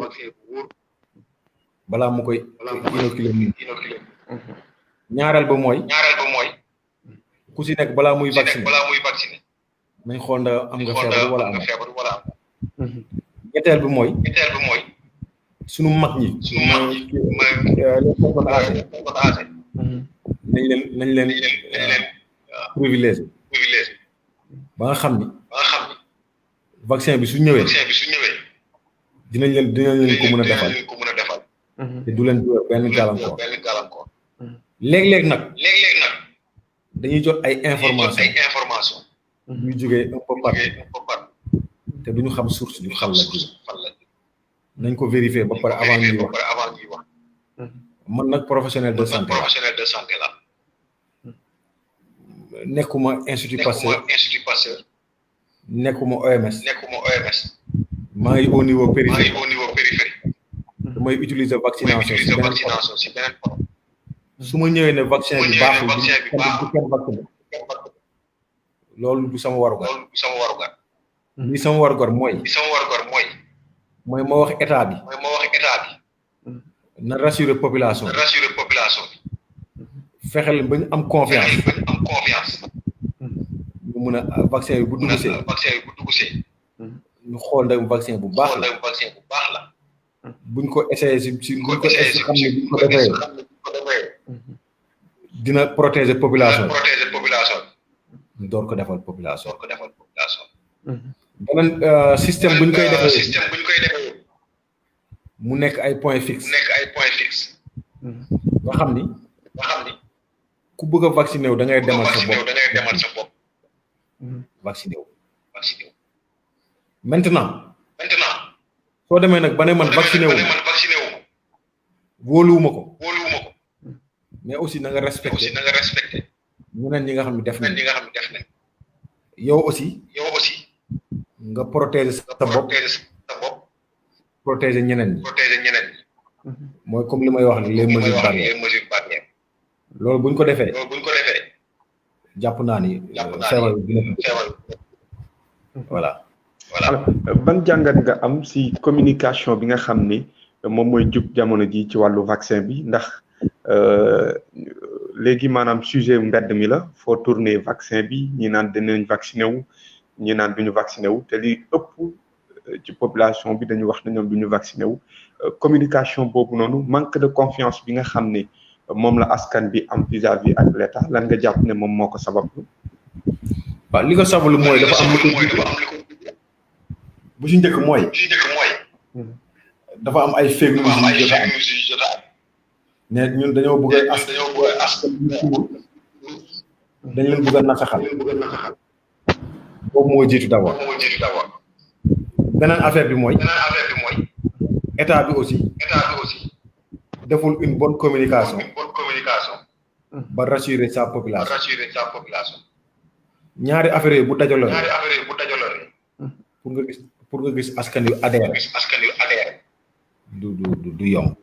balaa mu koy inoculer nit ñaareel ba mooy ku si nekk balaa muy vacciner nañ xool ndax am nga feebar wala am ñetteel bi mooy sunu mag ñi les personnes âgées nañ leen privilégié ba nga xam ni vaccin bi su ñëwee dinañ leen ko mën a defal te du leen dugal benn gàllankoor léeg-léeg nag dañuy jot ay information yu jógee un peu partout te duñu xam source bi xam la jóge nañ ko vérifier ba pare avant ñuy wax man nag professionnel de santé la nekkuma institut Pasteur nekkuma OMS maa ngi au niveau périphérique damay utiliser vaccination si beneen su ma ñëwee ne vaccin bi baaxul du kenn vacciné loolu du sama warugar li sama warugar mooy ma wax état bi na rassurer population bi fexeel ba ñu am confiance ñu mun a vaccin bi bu dugusee ñu xool ndax vaccin bu baax la buñ ko essayé si buñ ko essayé xam ne buñ ko defee dina protéger population ñu door ko defal population beneen système buñ koy defee mu nekk ay point fixe nga xam ni ku bëgg a vacciné wu da ngay demal sa bopp vacciné wu maintenant soo demee nag ba ne man vacciné wu wóoluwuma ko mais aussi na nga respecté ñeneen ñi nga xam ne def nañ yow aussi nga protéger sa bopp protéger ñeneen ñi mooy comme li may wax les mesures barrières loolu buñ ko defee jàpp naa ni feebar bi dina voilà
alors ban jàngat nga am si communication bi nga xam ni moom mooy jub jamono ji ci wàllu vaccin bi ndax léegi maanaam sujet mbedd mi la foo tourner vaccin bi ñi naan dinañ vacciné wu ñi naan duñu vacciné wu te li ëpp ci population bi dañu wax ne ñoom duñu vacciné wu communication boobu noonu manque de confiance bi nga xam ne moom la askan bi am vis-à-vis ak l'État lan nga jàpp ne moom moo ko sabablu.
waaw li ko sabablu mooy dafa am lu ko bu ci njëkk mooy dafa am ay fake news yu jot a am ne ñun dañoo bëgg a askan dañ leen bëgg a nasaxal boobu moo jiitu d'abord beneen affaire bi mooy état bi aussi deful une bonne communication ba rassurer sa population ñaari affaire yi bu dajaloo pour nga gis askan yu adhéré du yomb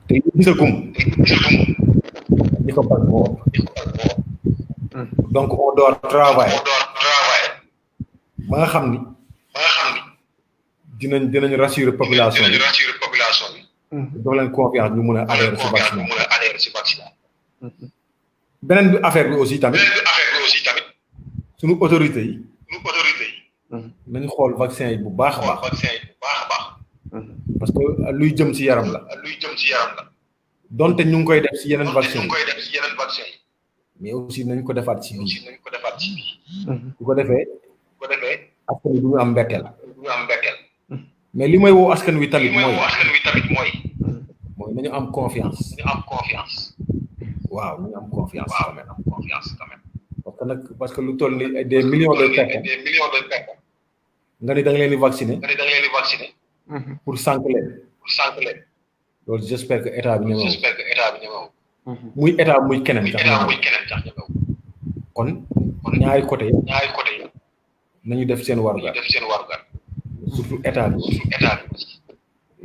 te gisagum ñi ko bal moo donc on doit travailler ba nga xam ni dinañ rassurer population bi jox leen confiance ñu mën a adhérer ci vaccin beneen bi affaire bi aussi tamit suñu autorités yi nañu xool vaccin yi bu baax a baax parce que luy jëm ci yaram la donte ñu ngi koy def ci yeneen vaccin yi mais aussi nañ ko defaat ci biir bu ko defee askan wi du ñu am mbetteel mais li may woo askan wi tamit mooy nañu am confiance waaw nañu am confiance quand même parce que lu toll ni des millions de personnes nga ni da nga leen di vacciner pour sànq leen loolu j'espère que état bi ñëwee muy état muy keneen tax ñëwee kon ñaari côté nañu def seen warugar surtout état bi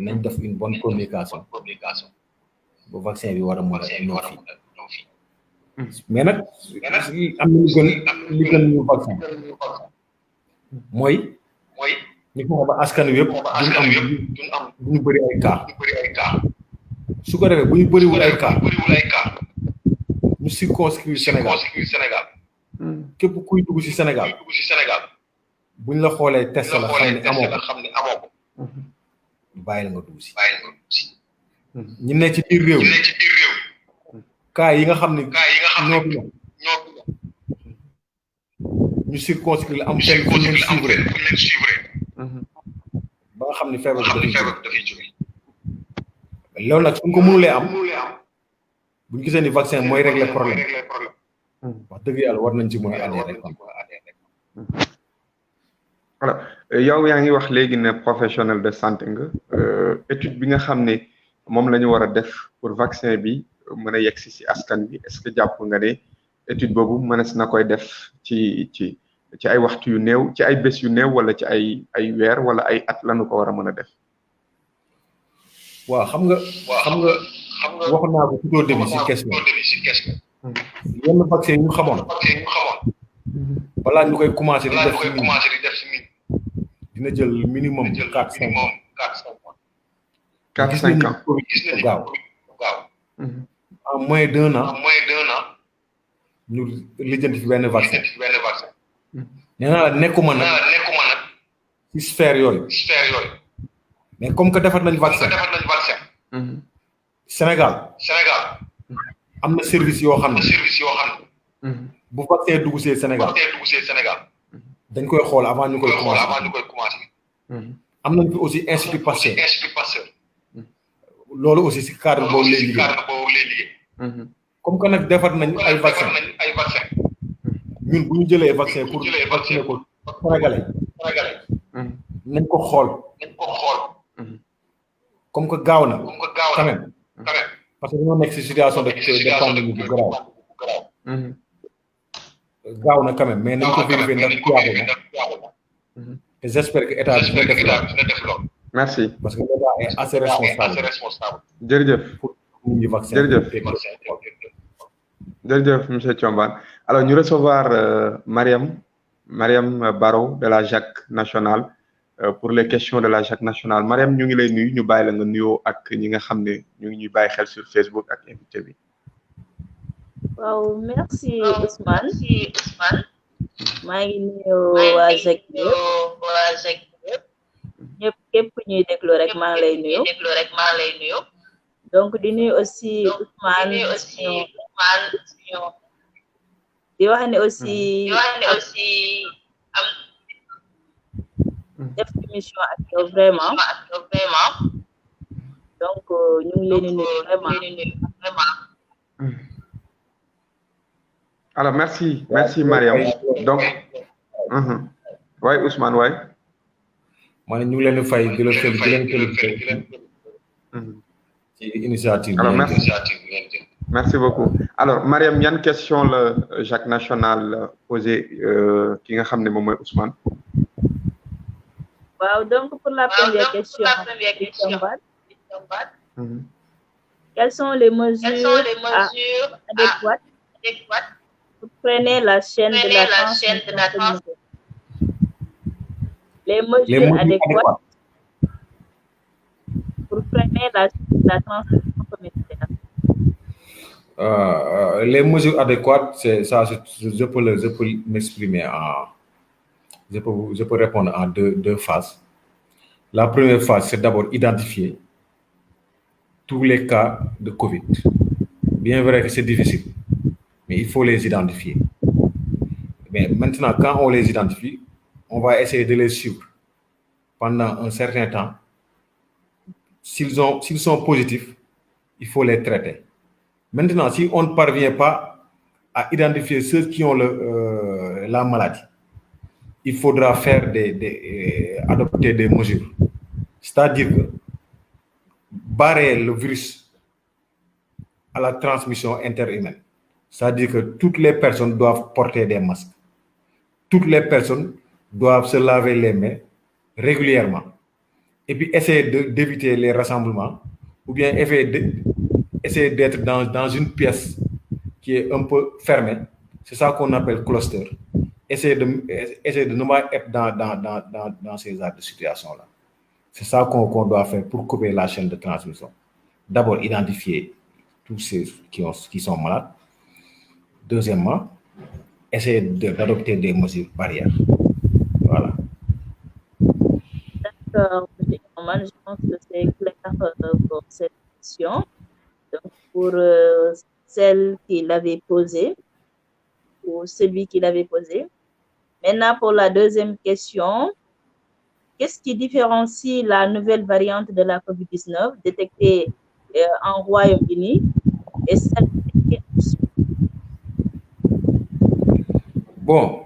nañ def une bonne communication ba vaccin bi war a mën a ñëw fii mais nag am na li gën ñu vaccin mooy ñu fexe ba askan wi yëpp duñu bëri ay cas su ko defee bu ñu bëriwul ay cas ñu circonscrire Sénégal képp kuy dugg ci Sénégal buñ la xoolee test la xam ne amoo ko bàyyi la nga dugg si ñu ne ci biir réew cas yi nga xam ne ñoo fi ñu circonscrire am fenn fu ñu leen suivre ba nga xam ne feebar dafay jóge loolu nag suñ ko mënulee am buñ gisee ni vaccin mooy régler problème wax dëgg yàlla war nañ ci mën a adhéré
voilà yow yaa ngi wax léegi ne professionnel de santé nga étude bi nga xam ne moom la ñu war a def pour vaccin bi mën a yegsi ci askan bi est-ce que jàpp nga ne étude boobu mënees na koy def ci ay waxtu yu néew ci ay bés yu néew wala ci ay weer wala ay at lañu ko war a mën a def.
waaw xam nga wax naa ko tout au début ci question yenn vaccin ñu xamoon balaa ñu koy commencé di def ci dina jël minimum 4-5 mois
4-5 ans
gaaw en moins d'un an ñu lijjanti fi benn vaccin nee naa la nekkuma nag ci sphère yooyu mais comme que defar nañ vaccin Sénégal am na service yoo xam ne bu vaccin dugg see Sénégal dañ koy xool avant ñu koy commencer. am nañ fi aussi institut Pasteur. loolu aussi si cadre boobu lay liggéey. comme que nag defar nañ ay vaccin ñun bu ñu jëlee vaccin pour vacciner ko Sénégalais nañ ko xool comme que gaaw na quand même parce que dañoo nekk si situation de pandémie bu grave gaaw na quand même mais nañ ko vérifier ndax fiable na et j'espère que état bi dina def loolu.
Merci.
Parce que l'État est assez responsable.
Jërëjëf.
Pour ñu vaccin.
Jërëjëf monsieur Thiombane. Alors ñu recevoir Mariam Barrow de la JAC nationale pour les questions de la JAC nationale. Mariam ñu ngi lay nuyu ñu bàyyi la nga nuyoo ak ñi nga xam ne ñu ngi ñuy bàyyi xel sur Facebook ak invité bi.
Waaw merci Ousmane. maa ngi nuyu waa JAC ñëpp képp ñuy déglu rek maa ngi lay nuyu donc di nuyu aussi Ousmane di wax ne aussi am def émission ak yow vraiment donc ñu ngi leen di nuyu vraiment.
Alors merci Mariam donc waay Ousmane waay.
ma ne ñu ngi leen di fay di leen ci initiative.
Alors merci beaucoup. Alors Mariam ñan question la JAC national posé ki nga xam ne moom mooy Ousmane.
waaw donc pour la première question quelles sont les mesures adéquates pour freiner la chaîne de la transmission? Les mesures adéquates pour freiner la transmission communautaire.
Les mesures adéquates, c'est ça. Je peux m'exprimer je peux répondre en deux phases. La première phase, c'est d'abord identifier tous les cas de Covid. Bien vrai que c'est difficile, mais il faut les identifier. Mais maintenant, quand on les identifie, on va essayer de les suivre pendant un certain temps. S'ils sont positifs, il faut les traiter. Maintenant, si on ne parvient pas à identifier ceux qui ont la maladie, il faudra faire adopter des mesures. C'est-à-dire que barrer le virus à la transmission interhumaine. C'est-à-dire que toutes les personnes doivent porter des masques. Toutes les personnes doivent se laver les mains régulièrement. Et puis essayer d'éviter les rassemblements ou bien essayer d'être dans une pièce qui est un peu fermée. C'est ça qu'on appelle cluster. Essayer de ne pas être dans ces genres de situations-là. C'est ça qu'on doit faire pour couper la chaîne de transmission. D'abord, identifier tous ceux qui sont malades. Deuxièmement, essayer d'adopter des mesures barrières. Voilà.
D'accord, je pense que c'est clair pour cette question. Donc, pour celle qui l'avait posée ou celui qui l'avait posée. Maintenant, pour la deuxième question, qu'est-ce qui différencie la nouvelle variante de la COVID-19 détectée en Royaume-Uni et celle détectée en Suisse?
Bon,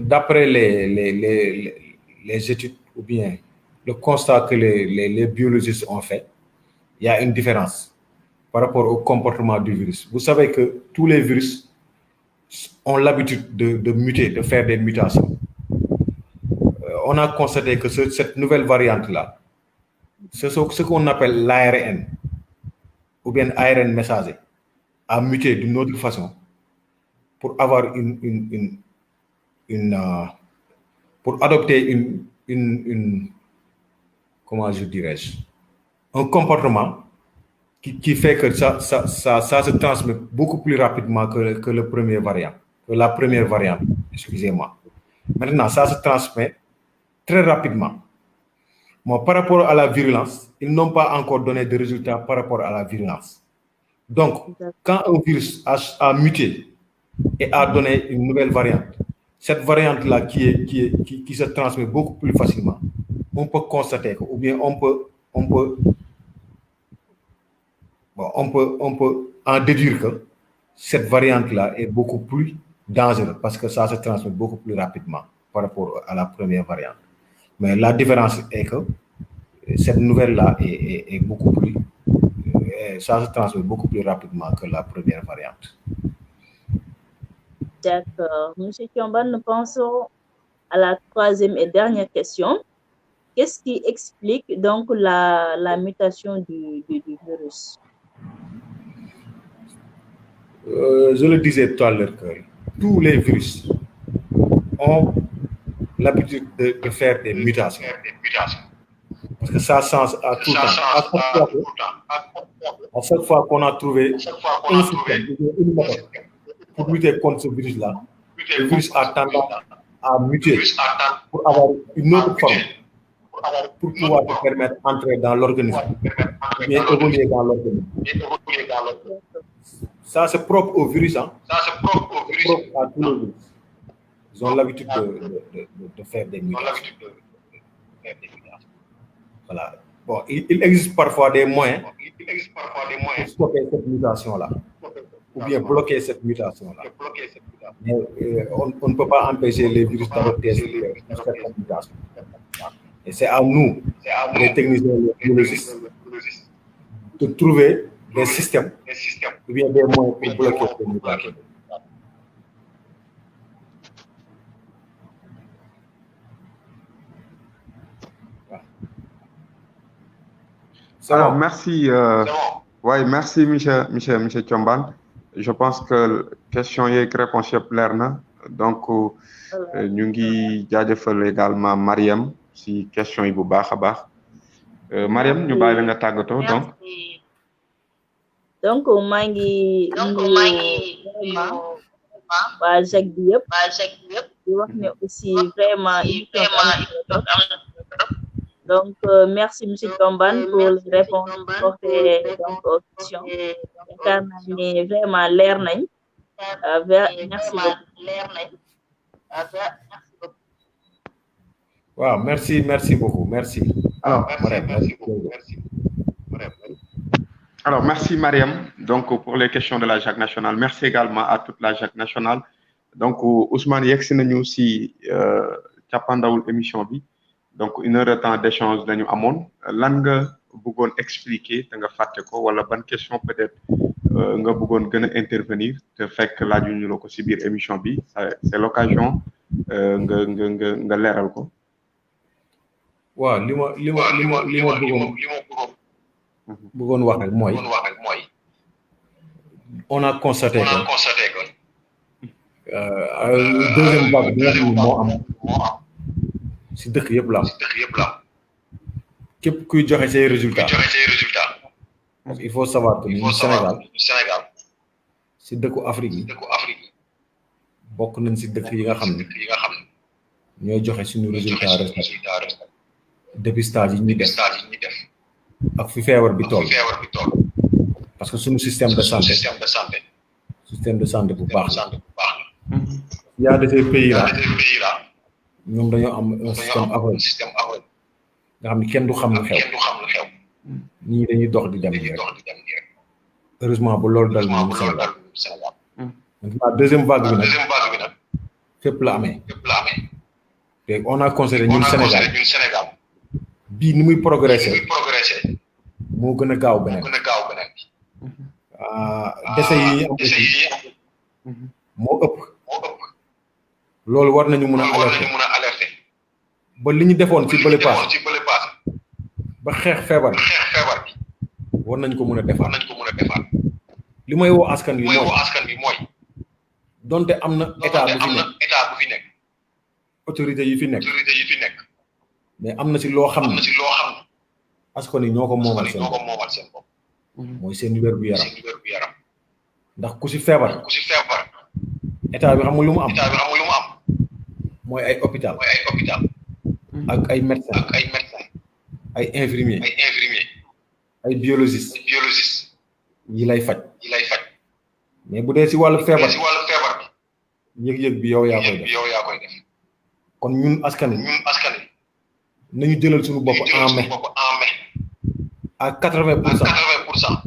d'après les études ou bien le constat que les biologistes ont fait, il y a une différence par rapport au comportement du virus. Vous savez que tous les virus ont l'habitude de muter, de faire des mutations. On a constaté que cette nouvelle variante-là, c'est ce qu'on appelle l'ARN ou bien ARN messager, a muté d'une autre façon pour avoir pour adopter comment je dirais-je, un comportement qui fait que ça se transmet beaucoup plus rapidement que le premier variant, que la première variante, excusez-moi. Maintenant, ça se transmet très rapidement. Bon, par rapport à la virulence, ils n'ont pas encore donné de résultats par rapport à la virulence. Donc, quand un virus a muté et a donné une nouvelle variante, cette variante-là qui se transmet beaucoup plus facilement, on peut constater que, ou bien on peut en déduire que cette variante-là est beaucoup plus dangereuse parce que ça se transmet beaucoup plus rapidement par rapport à la première variante. Mais la différence est que cette nouvelle-là est beaucoup plus, ça se transmet beaucoup plus rapidement que la première variante.
D'accord. Monsieur Thiomban, nous pensons à la troisième et dernière question. Qu'est-ce qui explique donc la mutation du virus?
Je le disais tout à l'heure que tous les virus ont l'habitude de faire des mutations. Parce que ça change à tout temps. À chaque fois qu'on a trouvé un système, une méthode pour lutter contre ce virus-là, le virus a tendance à muter pour avoir une autre forme, pour pouvoir te permettre d'entrer dans l'organisme, bien évoluer dans l'organisme. Ça, c'est propre au virus, hein? C'est propre à tous les virus. Ils ont l'habitude de faire des mutations. Voilà. Bon, il existe parfois des moyens pour stopper cette mutation-là, ou bien bloquer cette mutation-là. Mais on ne peut pas empêcher les virus d'adopter cette mutation. Et c'est à nous, les techniciens, les biologistes, de trouver des systèmes, ou bien des moyens pour bloquer cette mutation.
Alors, merci. Ouais, merci, monsieur Thiomban. Je pense que question et réponse est claire. Donc, nous avons également Mariam, si question est baax. Mariam, nous allons nga tagato donc.
Donc, maa ngi waa Jacques bi yëpp di wax ne aussi vraiment donc merci monsieur Thiomban pour les réponses portées donc aux questions. Yaakaar naa ne vraiment leer nañ. Merci beaucoup.
Wow, merci beaucoup, merci.
Alors, merci Mariam donc pour les questions de la JAC nationale. Merci également à toute la JAC nationale. Donc Ousmane yegsi nañu si capandawul émission bi. Donc 1 heure de temps d'échange lañu amone. Lan nga bëggoon expliquer te nga fàtte ko wala ban question peut-être nga bëggoon gën a intervenir te fekk laajuñu la ko si biir émission bi. C'est l'occasion nga leeral ko.
waaw li ma bëggoon wax rek mooy on a constaté que deuxième vague bi nga xam ne moo am si dëkk yëpp la képp kuy joxe say résultats parce qu'il faut savoir que ñun Sénégal si dëkku Afrique yi bokk nañ si dëkk yi nga xam ne ñooy joxe suñu résultat dépistage yi ñuy def ak fi feebar bi toll parce que suñu système de santé bu baax la il y a des pays là ñoom dañoo am un système aveugle nga xam ne kenn du xam lu xew ñii dañuy dox di dem nii rek heureusement bu loolu dal ñu Sénégal maintenant deuxième vague bi nag fépp la amee te on a constaté ñun Sénégal bii ni muy progresser moo gën a gaaw beneen décès yi am aussi moo ëpp loolu war nañu mun a alerter ba li ñu defoon ci bële paase ba xeex feebar bi war nañ ko mun a defaat li may woo askan wi mooy donte am na état bu fi nekk autorité yi fi nekk mais am na ci loo xam ne askan wi ñoo ko moomal seen bopp mooy seen wér gu yaram ndax ku ci feebar état bi xam nga lu mu am mooy ay hôpital ak ay médecins ay infirmiers ay biologistes yi lay faj mais bu dee ci wàllu feebar yëg-yëg bi yow yaa koy kon ñun askan wi nañu jëlal suñu bopp en mai à 80%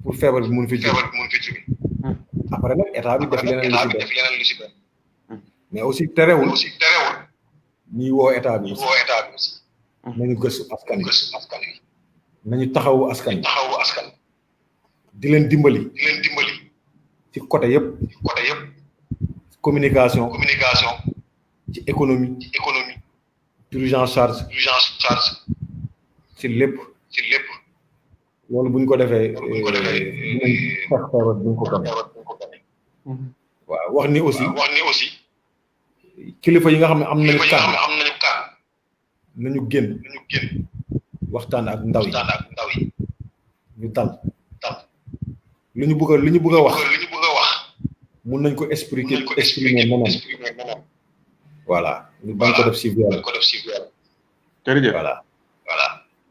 pour feebar bi mun fi jóge après nag état bi def leneen lu ci def mais aussi terewul ñuy woo état bi aussi nañu gëstu askan wi nañu taxawu askan wi di leen dimbali ci côté yëpp communication ci économie prise en charge ci lépp loolu buñ ko defee dinañ fex feebar buñ ko gane waaw wax ni aussi kilifa yi nga xam ne am nañu kàddu nañu génn waxtaan ak ndaw yi ñu dal li ñu bëgg a wax mun nañ ko exprimer neneen voilà ñu bañ ko def ci viol
jërëjëf
voilà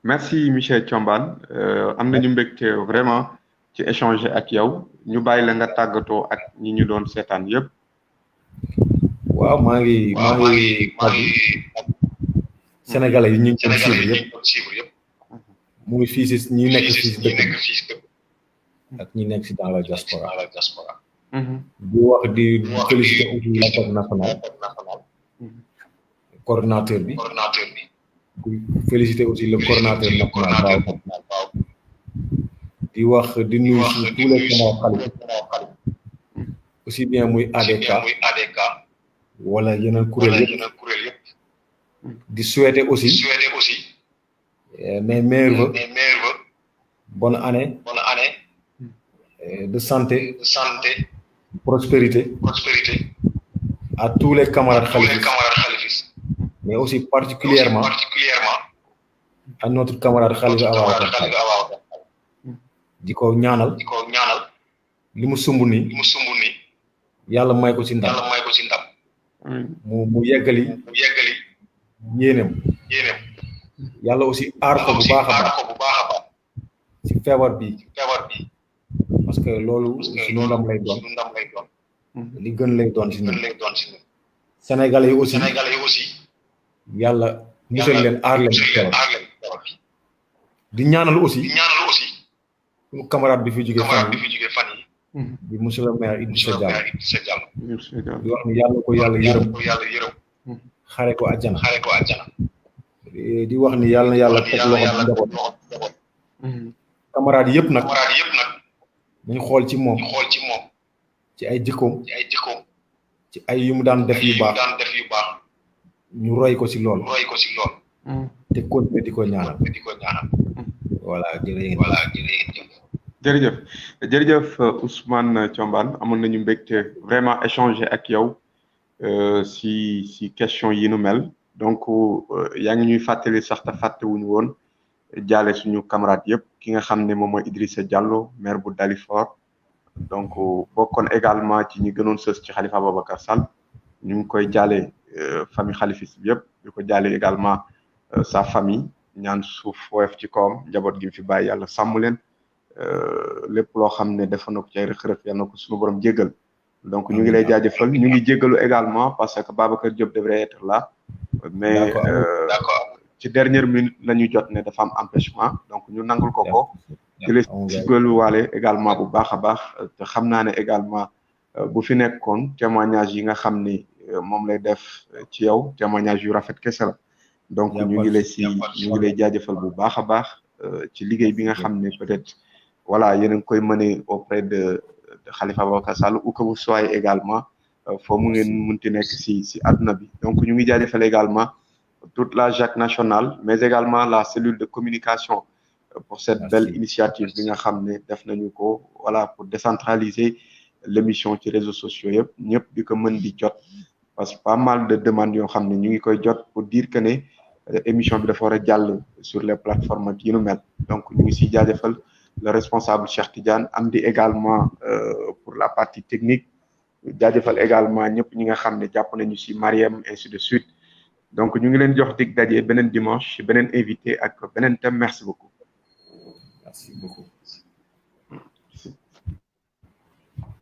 merci monsieur Thiombane am nañu mbégte vraiment ci échanger ak yow ñu bàyyi la nga tàggatoo ak ñi ñu doon seetaan yëpp.
waaw maa ngi sénégalais yi ñu ngi doon suivre yëpp mu ngi fii si ñi nekk fii si dëkk ak ñi nekk si dans la diaspora di wax di féliciter aussi l'international coordonnateur bi di féliciter aussi le coordonnateur national di wax di nuyu tous les camarades xalif aussi bien muy ADK wala yeneen kuréel yëpp di souhaiter aussi mes meilleurs vœux bonne année de santé prospérité à tous les camarades khalifistes mais aussi particulièrement à notre camarade Khalifa Ababacar di ko ñaanal li mu sumb nii yàlla may ko ci ndam mu yeggali yéenem yàlla aussi aar ko bu baax a baax ci feebar bi parce que loolu suñu ndam lay doon li gën lay doon ci ñun Sénégalais yi aussi yàlla musal leen aar leen ci feebar di ñaanal aussi suñu camarade bi fi jóge fan yi di monsieur le maire Idrissa Diallo di wax ni yàlla ko yàlla yërëm xare ko àjjana di wax ni yàlla na yàlla teg loxo njaboot camarade yëpp nag nañu xool ci moom ci ay jikkoom ci ay yu mu daan def yu baax ñu roy ko ci lool te continuer di ko ñaanal voilà
jërëjëf Ousmane Thiombane amoon nañu mbégte vraiment échanger ak yow si question yi nu mel donc yaa ngi ñuy fàttali sax te fàttewuñu woon jaale suñu camarade yëpp ki nga xam ne moom mooy Idrissa Diallo maire bu Dalifort donc bokkoon également ci ñi gënoon sës ci Khalifa Ababacar Sall ñu ngi koy jaale famille xalifiste bi yëpp di ko jaale également sa famille ñaan suuf woyof ci kawam njaboot gi fi bàyyi yàlla sàmm leen lépp loo xam ne defoon na ko ci ay rëq-rëq yal na ko suñu borom jéggal donc ñu ngi lay jaajëfal ñu ngi jéggalu également parce que Babacar Diop devrait être là mais ci dernière minute la ñu jot ne dafa am empêchement donc ñu nangul ko ci la jéggalu waale également bu baax a baax te xam naa ne également bu fi nekkoon témoignage yi nga xam ni moom lay def ci yow témoignage yu rafet kese la donc ñu ngi lay jaajëfal bu baax a baax ci liggéey bi nga xam ne peut-être voilà yéen a ngi koy mener auprès de Khalifa Ababacar Sall ou que vous soyez également foo mu ngeen munti nekk si àdduna bi donc ñu ngi jaajëfal également toute la JAC nationale mais également la cellule de communication pour cette belle initiative bi nga xam ne def nañu ko voilà pour décentraliser l'émission ci réseaux sociaux yëpp ñëpp di ko mën di jot parce que pas mal de demandes yoo xam ne ñu ngi koy jot pour dire que ne émission bi dafa war a jàll sur les plateformes yi nu mel donc ñu ngi siy jaajëfal le responsable Cheikh Tidiane am di également pour la partie technique jaajëfal également ñëpp ñi nga xam ne jàpp nañu si Mariam ainsi de suite donc ñu ngi leen jox dig daje beneen dimanche beneen invité ak beneen thème merci beaucoup.